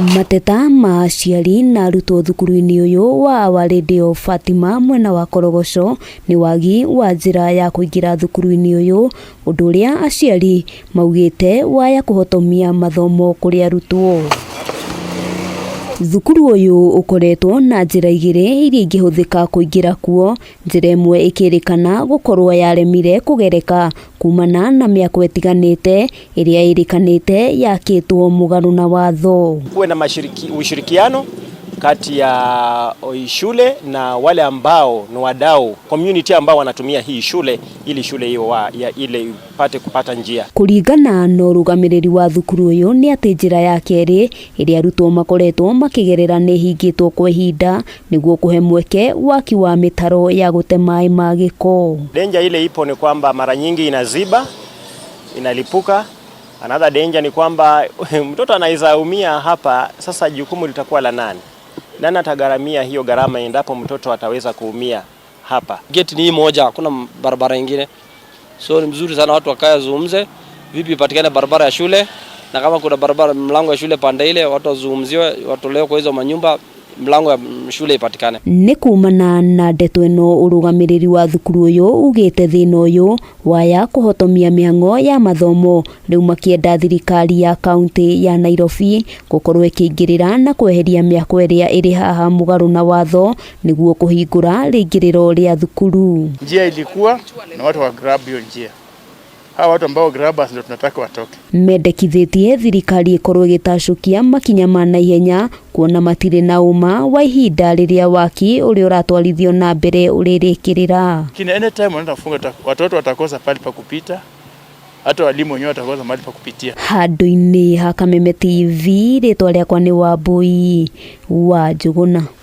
Mateta ma aciari na arutwo thukuru-inĩ ũyũ wa Our Lady of Fatima mwena wa Korogoco nĩ wagi wa njĩra ya kũingĩra thukuru-inĩ ũyũ, ũndũ ũrĩa aciari maugĩte waya kũhotomia mathomo kũrĩ arutwo. Thukuru ũyũ ukoretwo na njĩra igĩrĩ iria ingĩhũthĩka kũingĩra kuo, njĩra ĩmwe ĩkĩrĩkana gũkorwo yaremire kũgereka kumana na mĩako ĩtiganĩte ĩrĩa ĩrĩkanĩte yakĩtwo mũgarũ na watho. Kuwe na ushirikiano kati ya shule na wale ambao ni wadau community ambao wanatumia hii shule ili shule hiyo ile ipate kupata njia. Kũringana na ũrũgamĩrĩri wa thukuru ũyũ nĩ atĩ njĩra ya kerĩ ĩrĩa arutwo makoretwo makĩgerera nĩ hingĩtwo kwa ihinda nĩguo kũhe mweke waki wa mĩtaro ya gũte maĩ ma gĩko. Danger ile ipo ni kwamba mara nyingi inaziba, inalipuka. Another danger ni kwamba mtoto anaweza umia hapa, sasa jukumu litakuwa la nani? Nani atagharamia hiyo gharama endapo mtoto ataweza kuumia hapa? Gate ni moja, hakuna barabara nyingine. So ni mzuri sana watu wakae wazungumze vipi ipatikane barabara ya shule, na kama kuna barabara mlango ya shule pande ile watu wazungumziwe, watolewe kwa hizo manyumba, mlango ya shule ipatikane. Nĩ kumana na ndeto ĩno ũrũgamĩrĩri wa thukuru ũyũ ugĩte thĩna ũyũ waya kũhotomia mĩhang'o ya mathomo, rĩu makĩenda thirikari ya kaunti ya Nairobi gũkorwo ĩkĩingĩrĩra na kweheria mĩako ĩrĩa ĩrĩ haha mũgarũ na watho nĩguo kũhingũra rĩingĩrĩro rĩa thukuru. Njia ilikuwa na watu wa grab hiyo njia. Hawa watu ambao grabbers ndio tunataka watoke. Mendekithĩtie thirikari ĩkorwo ĩgĩtacũkia makinya ma naihenya kuona matirĩ na uma wa ihinda rĩrĩa waki ũrĩa ũratwarithio na mbere ũrĩrĩkĩrĩra. Kina anytime wanaenda kufunga watoto watakosa pale pa kupita, hata walimu wenyewe watakosa mahali pa kupitia. Handũ-inĩ ha Kameme TV, rĩtwa rĩakwa nĩ Wambui wa Njũgũna.